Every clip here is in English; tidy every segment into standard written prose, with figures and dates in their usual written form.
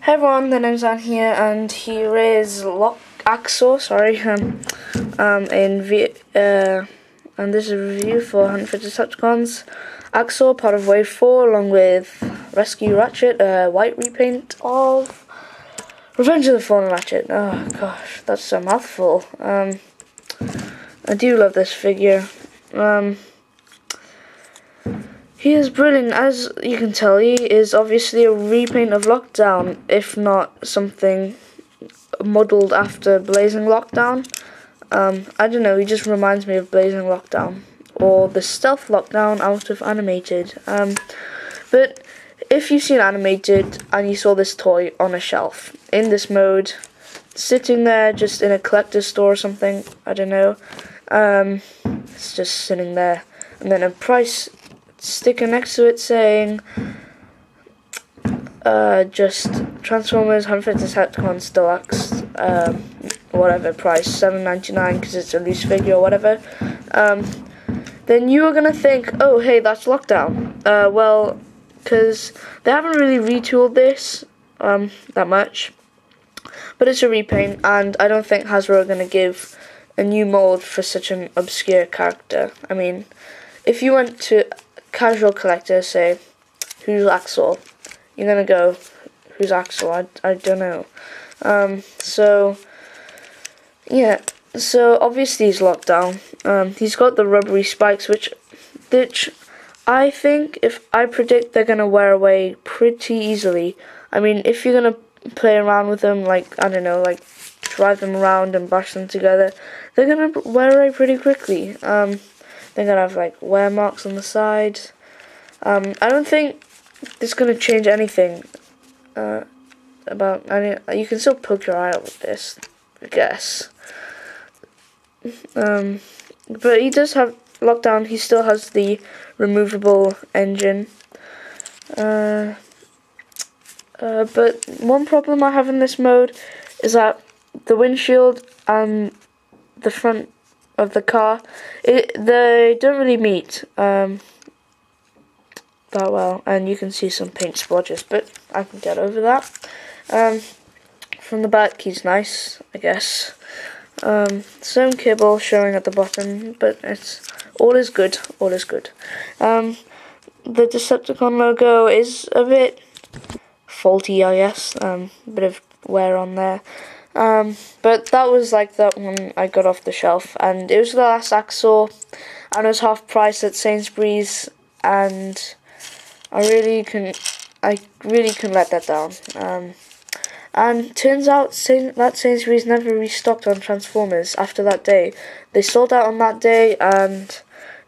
Hey everyone, the name's Anne here, and here is Axor, and this is a review for Hunt for Decepticons. Axor, part of Wave 4, along with Rescue Ratchet, white repaint of Revenge of the Fallen Ratchet. Oh gosh, that's a mouthful. I do love this figure. He is brilliant, as you can tell. He is obviously a repaint of Lockdown, if not something modelled after Blazing Lockdown. I don't know, he just reminds me of Blazing Lockdown, or the Stealth Lockdown out of Animated. But if you've seen Animated and you saw this toy on a shelf, in this mode, sitting there just in a collector's store or something, I don't know, it's just sitting there, and then a price sticker next to it saying just Transformers Hunt for Decepticons Deluxe, whatever price, $7.99 because it's a loose figure or whatever, then you are going to think, oh hey, that's Lockdown. Well, because they haven't really retooled this that much, but it's a repaint, and I don't think Hasbro are going to give a new mold for such an obscure character. I mean, if you went to casual collector, say, who's Axor? You're gonna go, who's Axor? I don't know. So obviously he's Lockdown. He's got the rubbery spikes, which I think, if I predict, they're gonna wear away pretty easily. I mean, if you're gonna play around with them, like, I don't know, like drive them around and bash them together, they're gonna wear away pretty quickly. They're gonna have like wear marks on the sides. I don't think this is gonna change anything about. I mean, you can still poke your eye out with this, I guess. But he does have Lockdown. He still has the removable engine. But one problem I have in this mode is that the windshield and the front of the car, they don't really meet that well, and you can see some paint splodges, but I can get over that. From the back, he's nice, I guess. Some kibble showing at the bottom, but all is good. The Decepticon logo is a bit faulty, I guess. A bit of wear on there. But that was like that one I got off the shelf, and it was the last Axor, and it was half price at Sainsbury's, and I really couldn't let that down. And turns out that Sainsbury's never restocked on Transformers after that day. They sold out on that day and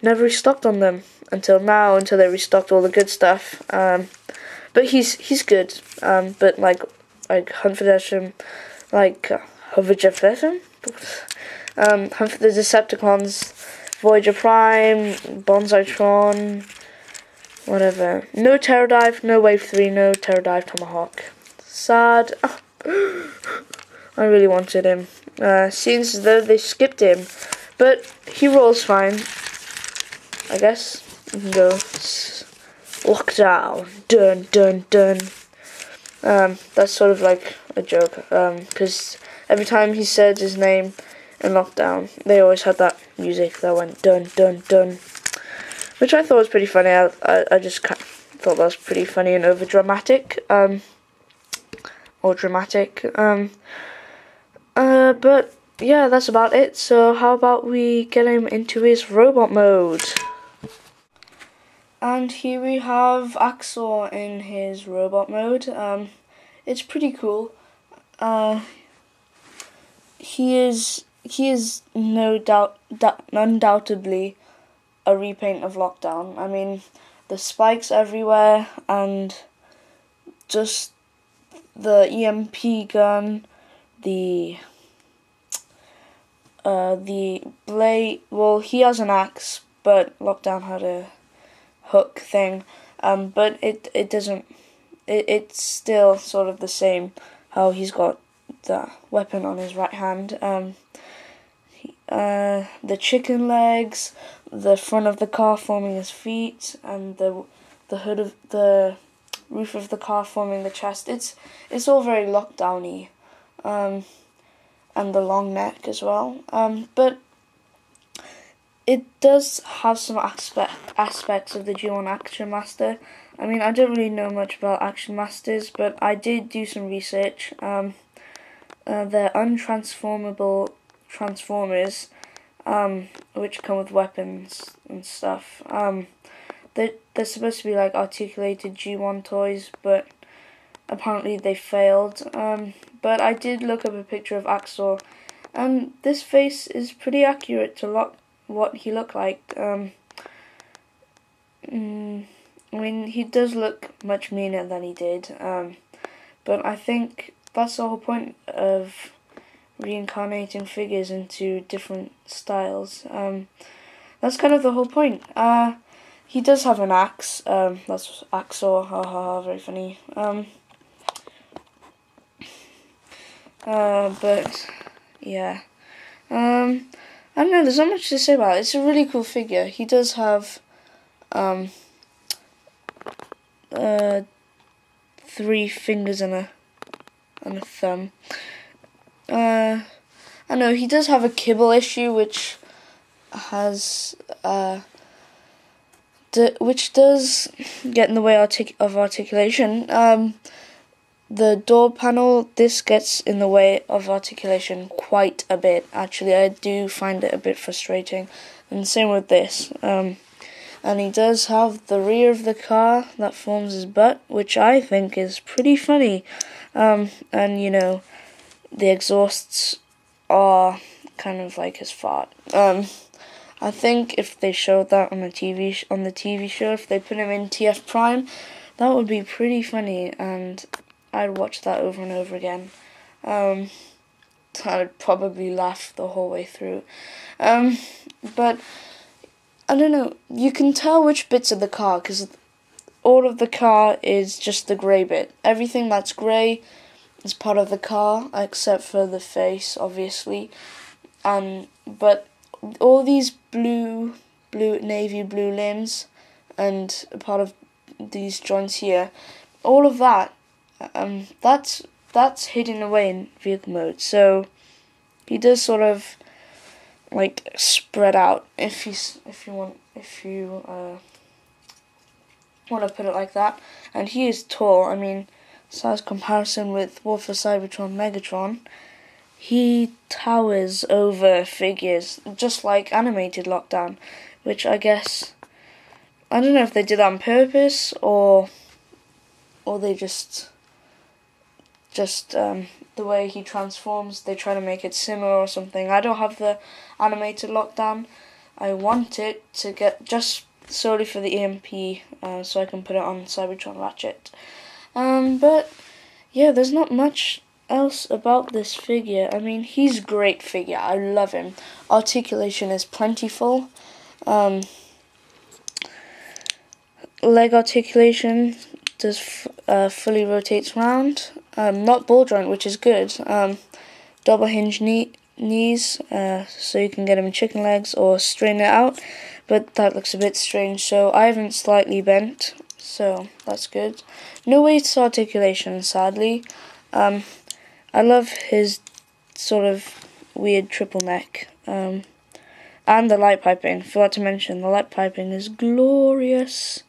never restocked on them until now, until they restocked all the good stuff. But he's good. But like Hunt for the Decepticons, Voyager Prime, Bonsaitron, whatever. No Terradive, no Wave 3, no Terradive Tomahawk. Sad. I really wanted him. Seems as though they skipped him, but he rolls fine, I guess. You can go Lockdown, dun dun dun. That's sort of like a joke, because every time he said his name in Lockdown, they always had that music that went dun dun dun, which I thought was pretty funny. I just thought that was pretty funny and over dramatic, or dramatic. But yeah, that's about it. So how about we get him into his robot mode? And here we have Axor in his robot mode. It's pretty cool. He is no doubt, undoubtedly a repaint of Lockdown. I mean, the spikes everywhere, and just the EMP gun, the blade. Well, he has an axe, but Lockdown had a hook thing. But it doesn't. It's still sort of the same. How he's got the weapon on his right hand. The chicken legs, the front of the car forming his feet, and the hood of the roof of the car forming the chest. It's all very lockdowny, and the long neck as well. But it does have some aspects of the G1 Action Master. I mean, I don't really know much about Action Masters, but I did do some research. They're untransformable transformers, which come with weapons and stuff. They're supposed to be like articulated G1 toys, but apparently they failed. But I did look up a picture of Axor, and this face is pretty accurate to what he looked like. I mean, he does look much meaner than he did, but I think that's the whole point of reincarnating figures into different styles. That's kind of the whole point. He does have an axe, that's Axor, haha, very funny. But, yeah. I don't know, there's not much to say about it. It's a really cool figure. He does have, 3 fingers and a thumb. I know, he does have a kibble issue, which has, which does get in the way of articulation. The door panel, this gets in the way of articulation quite a bit, actually. I do find it a bit frustrating. And same with this. And he does have the rear of the car that forms his butt, which I think is pretty funny. And, you know, the exhausts are kind of like his fart. I think if they showed that on the TV show, if they put him in TF Prime, that would be pretty funny, and I'd watch that over and over again. I'd probably laugh the whole way through. But I don't know. You can tell which bits of the car, because all of the car is just the grey bit. Everything that's grey is part of the car, except for the face, obviously. But all these navy blue limbs, and a part of these joints here, all of that, that's hidden away in vehicle mode. So he does sort of like spread out, if you want to put it like that. And he is tall. I mean, size comparison with War for Cybertron Megatron, he towers over figures, just like Animated Lockdown, which I guess, I don't know if they did that on purpose, or they just the way he transforms, they try to make it similar or something. I don't have the Animated Lockdown. I want it to get just solely for the EMP, so I can put it on Cybertron Ratchet. But yeah, there's not much else about this figure. I mean, he's a great figure. I love him. Articulation is plentiful. Leg articulation does fully rotates round. Not ball joint, which is good. Double hinge knees, so you can get him in chicken legs or straighten it out. But that looks a bit strange, so I haven't slightly bent, so that's good. No waist articulation, sadly. I love his sort of weird triple neck, and the light piping. Forgot to mention, the light piping is glorious.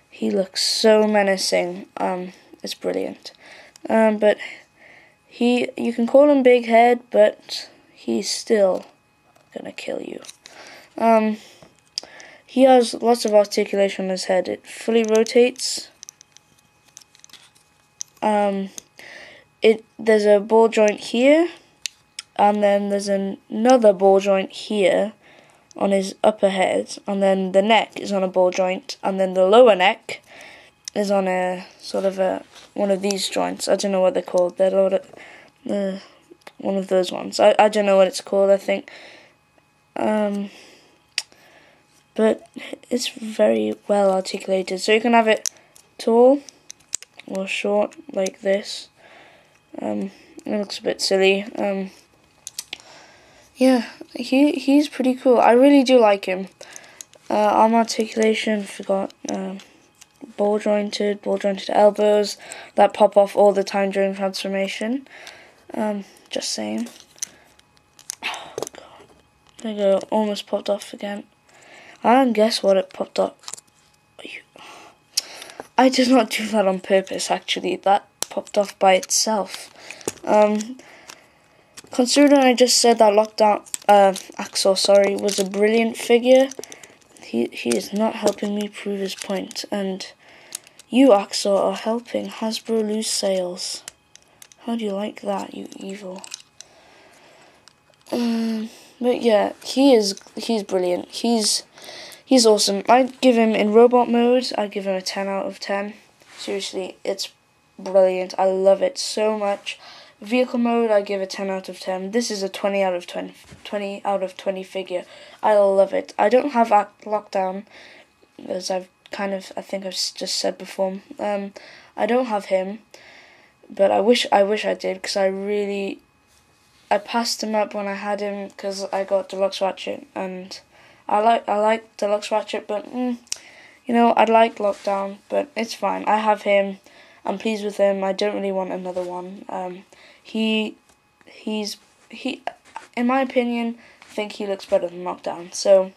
He looks so menacing. It's brilliant. But you can call him Big Head, but he's still gonna kill you. He has lots of articulation on his head. It fully rotates. There's a ball joint here, and then there's another ball joint here on his upper head, and then the neck is on a ball joint, and then the lower neck is on a sort of one of these joints. I don't know what they're called. They're one of those ones. I don't know what it's called, I think. But it's very well articulated. So you can have it tall or short, like this. It looks a bit silly. Yeah, he's pretty cool. I really do like him. Arm articulation, forgot. ball jointed elbows that pop off all the time during transformation. Just saying. Oh god. There you go, almost popped off again. I don't guess what it popped off. I did not do that on purpose, actually. That popped off by itself. Considering I just said that Axor, was a brilliant figure, he is not helping me prove his point. And you, Axor, are helping Hasbro lose sales. How do you like that, you evil? But yeah, he's brilliant. He's awesome. I'd give him, in robot mode, I'd give him a 10 out of 10. Seriously, it's brilliant. I love it so much. Vehicle mode, I give a 10 out of 10. This is a 20 out of 20 figure. I love it. I don't have Lockdown, as I think I've just said before. I don't have him, but I wish I did, because I passed him up when I had him because I got Deluxe Ratchet, and I like Deluxe Ratchet, but I'd like Lockdown, but it's fine. I have him. I'm pleased with him. I don't really want another one. He, in my opinion, I think he looks better than Lockdown. So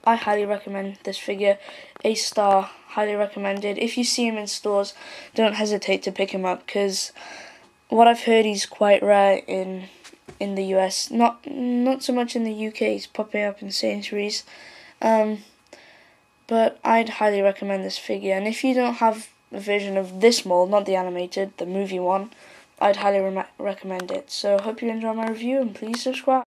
I highly recommend this figure. A star, highly recommended. If you see him in stores, don't hesitate to pick him up, because what I've heard, he's quite rare in the US. Not so much in the UK. He's popping up in Sainsbury's. But I'd highly recommend this figure. And if you don't have a version of this mold, not the animated, the movie one, I'd highly recommend it. So hope you enjoy my review, and please subscribe.